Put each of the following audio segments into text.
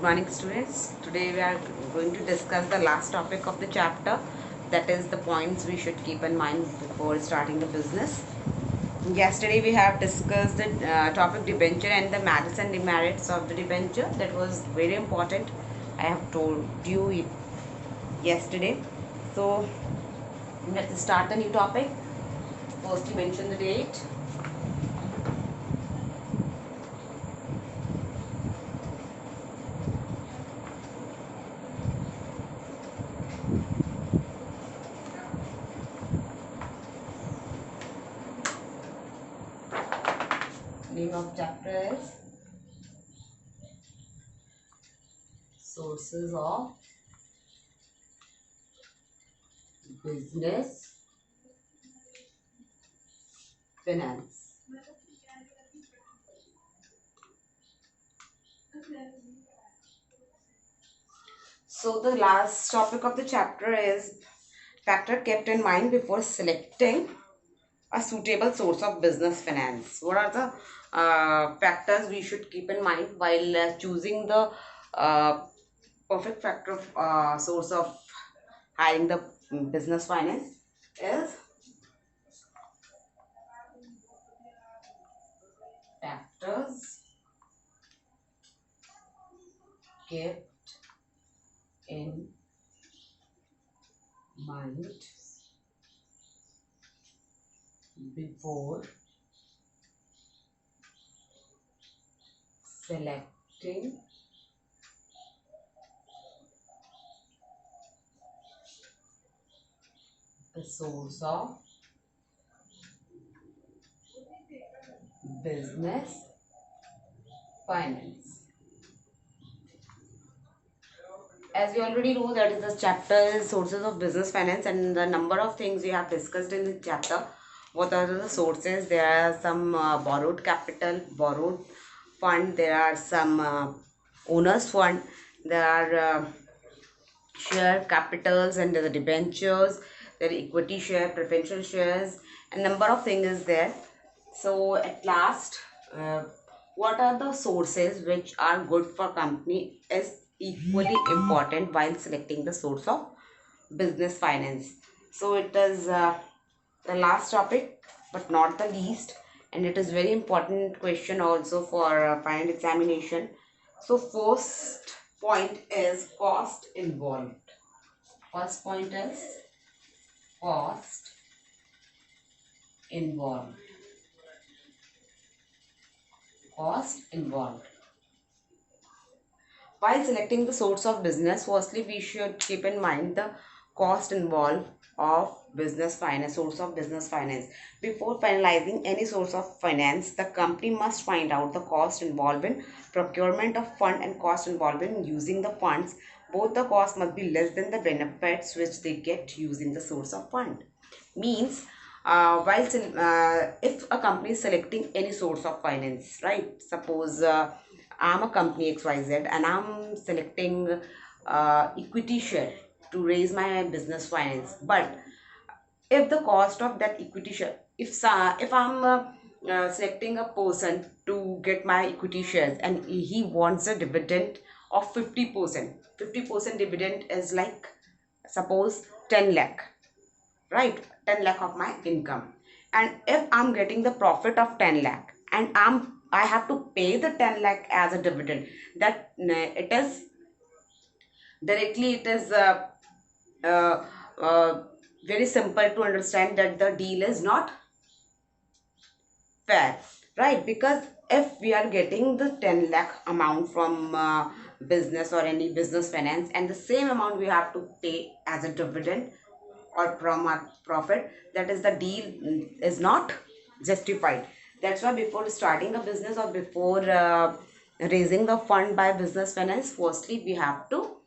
morning students. Today we are going to discuss the last topic of the chapter, that is the points we should keep in mind before starting a business. Yesterday we have discussed the topic debenture and the merits and demerits of the debenture. That was very important. I have told you yesterday. So let's start the new topic. First you mention the date. Name of chapter is Sources of Business Finance. So the last topic of the chapter is factor kept in mind before selecting a suitable source of business finance. What are the factors we should keep in mind while choosing the uh, perfect factor of source of hiring the business finance is factors kept in mind before selecting the source of business finance. As you already know, that is the chapter is sources of business finance, and the number of things we have discussed in the chapter. What are the sources? There are some borrowed capital, borrowed fund. There are some owners fund. There are share capitals and the debentures. There are equity share, preferential shares, and number of things is there. So at last, what are the sources which are good for company is equally important while selecting the source of business finance. So it is the last topic but not the least, and it is very important question also for final examination. So first point is cost involved. First point is cost involved. Cost involved. While selecting the source of business, firstly we should keep in mind the cost involved of business finance, source of business finance. Before finalizing any source of finance, the company must find out the cost involved in procurement of fund and cost involved in using the funds. Both the cost must be less than the benefits which they get using the source of fund. Means if a company is selecting any source of finance, right? Suppose I'm a company XYZ and I'm selecting equity share to raise my business finance. But if the cost of that equity share, if I'm selecting a person to get my equity shares and he wants a dividend of 50%. 50% dividend is like, suppose 10 lakh, right? 10 lakh of my income, and if I'm getting the profit of 10 lakh and I have to pay the 10 lakh as a dividend, that it is directly, it is uh, uh, very simple to understand that the deal is not fair, right? Because if we are getting the 10 lakh amount from business or any business finance, and the same amount we have to pay as a dividend or from our profit, that is, the deal is not justified. That's why before starting a business or before raising the fund by business finance, firstly we have to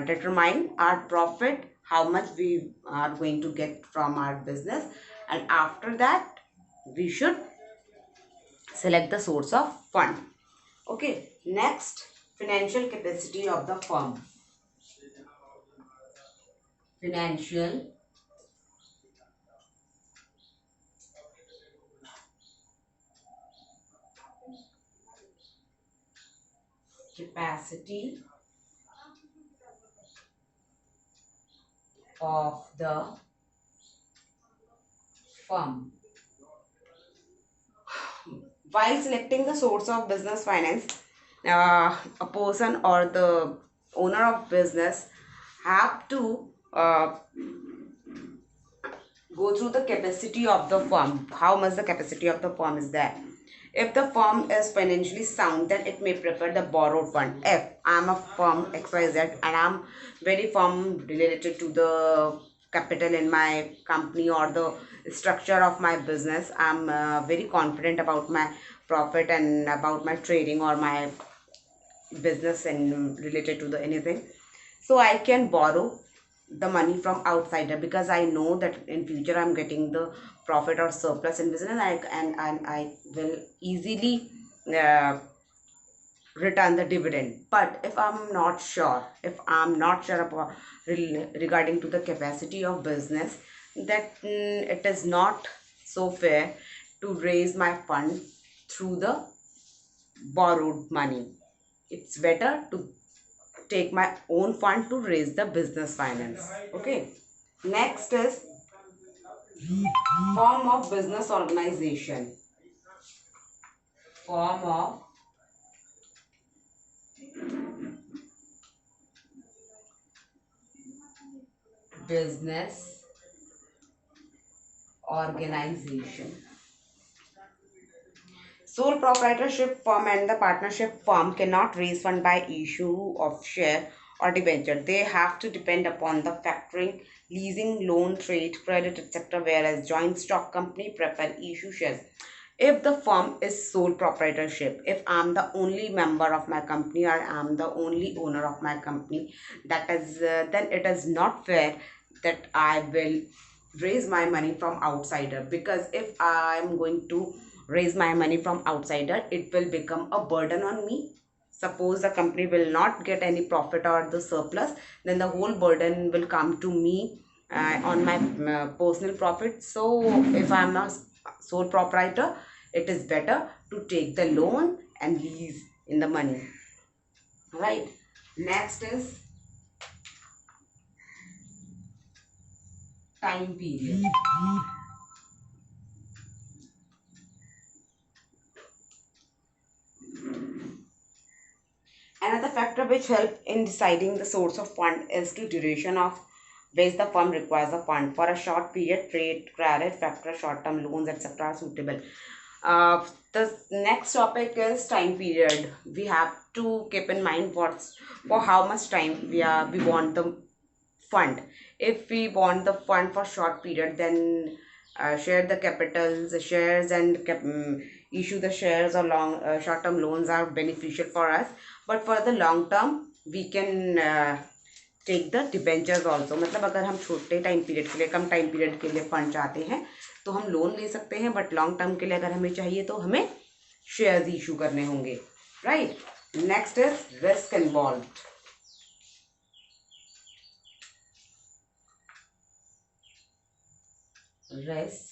determine our profit, how much we are going to get from our business, and after that we should select the source of fund. Okay, next, financial capacity of the firm. Financial capacity of the firm. While selecting the source of business finance, a person or the owner of business have to go through the capacity of the firm. How much the capacity of the firm is there? If the firm is financially sound, then it may prefer the borrowed fund. If I'm a firm XYZ and I'm very firm related to the capital in my company or the structure of my business, I'm very confident about my profit and about my trading or my business and related to the anything, so I can borrow the money from outsider because I know that in future I'm getting the profit or surplus in business, and I will easily uh, return the dividend. But if I'm not sure about regarding to the capacity of business, that it is not so fair to raise my fund through the borrowed money. It's better to take my own fund to raise the business finance. Okay. Next is form of business organization. Form of business organization. Sole proprietorship firm and the partnership firm cannot raise fund by issue of share or debenture. They have to depend upon the factoring, leasing, loan, trade, credit, etc. Whereas joint stock company prefer issue shares. If the firm is sole proprietorship, if I'm the only member of my company or I'm the only owner of my company, that is then it is not fair that I will raise my money from outsider, because if I'm going to raise my money from outsider, it will become a burden on me. Suppose the company will not get any profit or the surplus, then the whole burden will come to me on my personal profit. So if I'm a sole proprietor, it is better to take the loan and lease in the money, right? Next is time period. Another factor which help in deciding the source of fund is the duration of which the firm requires a fund. For a short period, trade, credit, factor, short-term loans, etc. are suitable. The next topic is time period. We have to keep in mind what's for how much time we want the fund. If we want the fund for short period, then share the capitals, the shares, and issue the shares or long short term loans are beneficial for us. But for the long term, we can take the debentures also. मतलब अगर हम छोटे time period के लिए, कम time period के लिए fund चाहते हैं तो हम लोन ले सकते हैं, बट लॉन्ग टर्म के लिए अगर हमें चाहिए तो हमें शेयर्स इशू करने होंगे, right. Next is risk involve. Risk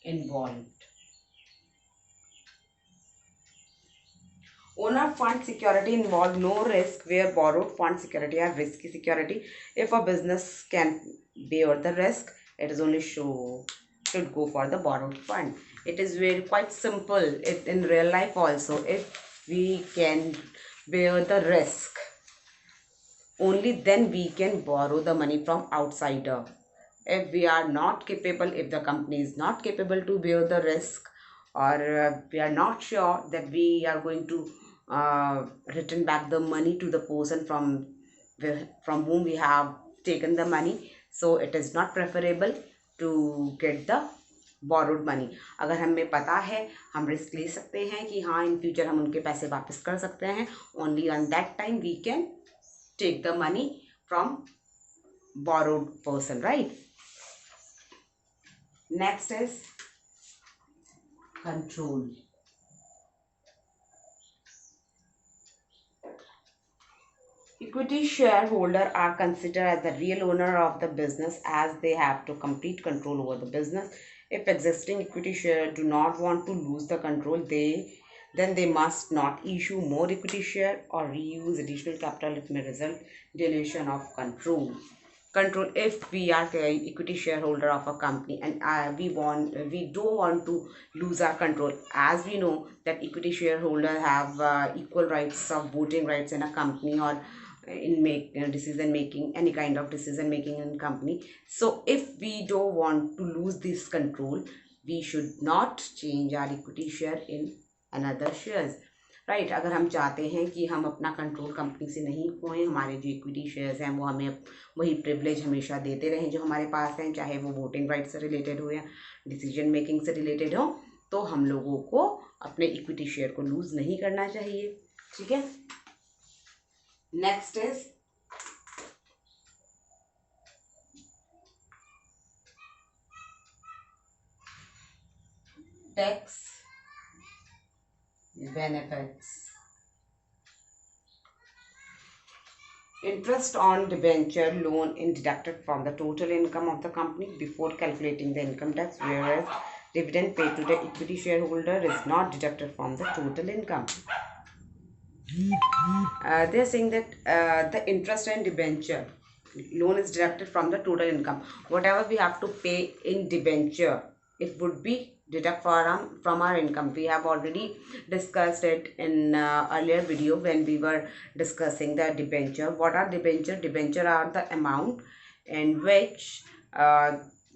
involved. Owner fund security involve no risk, where borrowed fund security are risky security. If a business can bear the risk, it is only should go for the borrowed fund. It is very quite simple. It in real life also, if we can bear the risk, only then we can borrow the money from outsider. If we are not capable, if the company is not capable to bear the risk, or we are not sure that we are going to return back the money to the person from whom we have taken the money, so it is not preferable to get the borrowed money. अगर हमें पता है हम risk ले सकते हैं कि हाँ इन फ्यूचर हम उनके पैसे वापस कर सकते हैं, only on that time we can take the money from borrowed person, right? Next is control. Equity shareholder are considered as the real owner of the business, as they have to complete control over the business. If existing equity share do not want to lose the control, then they must not issue more equity share or reuse additional capital. It may result dilution of control. If we are equity shareholder of a company and we don't want to lose our control, as we know that equity shareholder have equal rights of voting rights in a company or in decision making, any kind of decision making in company. So if we don't want to lose this control, we should not change our equity share in another shares, right अगर हम चाहते हैं कि हम अपना control company से नहीं खोएं, हमारे जो इक्विटी शेयर्स हैं वो हमें वही प्रिविलेज हमेशा देते रहें जो हमारे पास हैं, चाहे वो वोटिंग राइट से रिलेटेड हो या डिसीजन मेकिंग से रिलेटेड हो, तो हम लोगों को अपने इक्विटी शेयर को लूज़ नहीं करना चाहिए. ठीक है. Next is tax benefits. Interest on debenture loan is deducted from the total income of the company before calculating the income tax, whereas dividend paid to the equity shareholder is not deducted from the total income. They are saying that the interest and debenture loan is deducted from the total income. Whatever we have to pay in debenture, it would be deduct from our income. We have already discussed it in earlier video when we were discussing the debenture. What are debenture? Debenture are the amount in which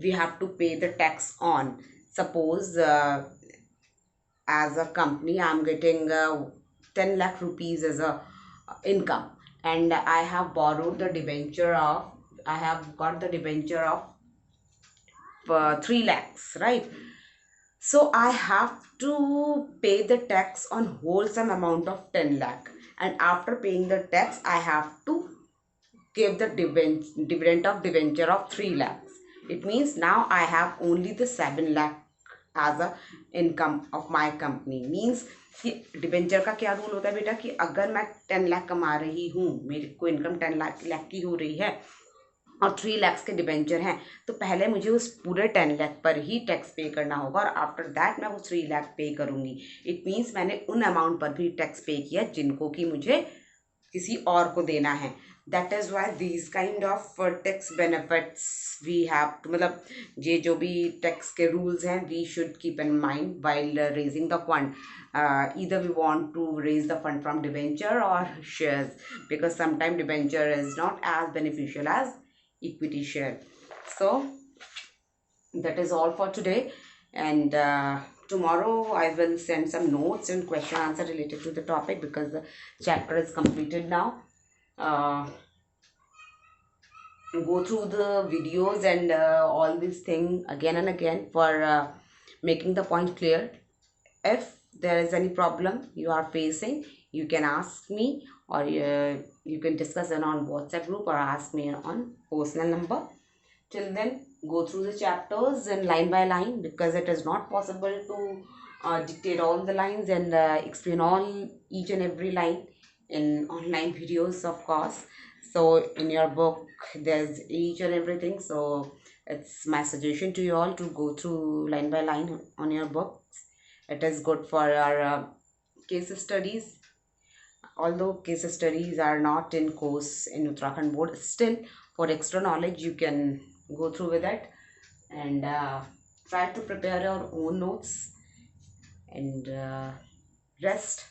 we have to pay the tax on. Suppose as a company I am getting 10 lakh rupees as a income, and I have borrowed the debenture of, I have got the debenture of 3 lakhs, right? So I have to pay the tax on wholesome amount of 10 lakh, and after paying the tax I have to give the dividend of debenture of 3 lakhs. It means now I have only the 7 lakh as a income of my company. Means कि debenture का क्या rule होता है बेटा कि अगर मैं 10 लाख कमा रही हूँ, मेरे को इनकम 10 लाख की हो रही है और 3 लाख के डिबेंचर हैं, तो पहले मुझे उस पूरे 10 लाख पर ही टैक्स पे करना होगा और आफ्टर दैट मैं वो 3 लाख पे करूँगी. इट मीन्स मैंने उन अमाउंट पर भी टैक्स पे किया जिनको कि मुझे किसी और को देना है. That is why these kind of tax benefits we have to, मतलब ये जो भी टैक्स के रूल्स हैं we should keep in mind while raising the fund. Either we want to raise the fund from debenture or shares, because sometimes debenture is not as beneficial as equity share. So that is all for today, and tomorrow I will send some notes and question answer related to the topic because the chapter is completed now. Go through the videos and all these things again and again for making the point clear. If there is any problem you are facing, you can ask me, or you can discuss it on WhatsApp group or ask me on personal number. Till then, go through the chapters and line by line, because it is not possible to dictate all the lines and explain each and every line in online videos, of course. So in your book there's each and everything, so it's my suggestion to you all to go through line by line on your books. It is good for our case studies. Although case studies are not in course in Uttarakhand board, still for extra knowledge you can go through with it and try to prepare your own notes, and rest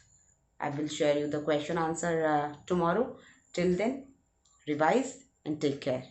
I will share you the question answer tomorrow. Till then, revise and take care.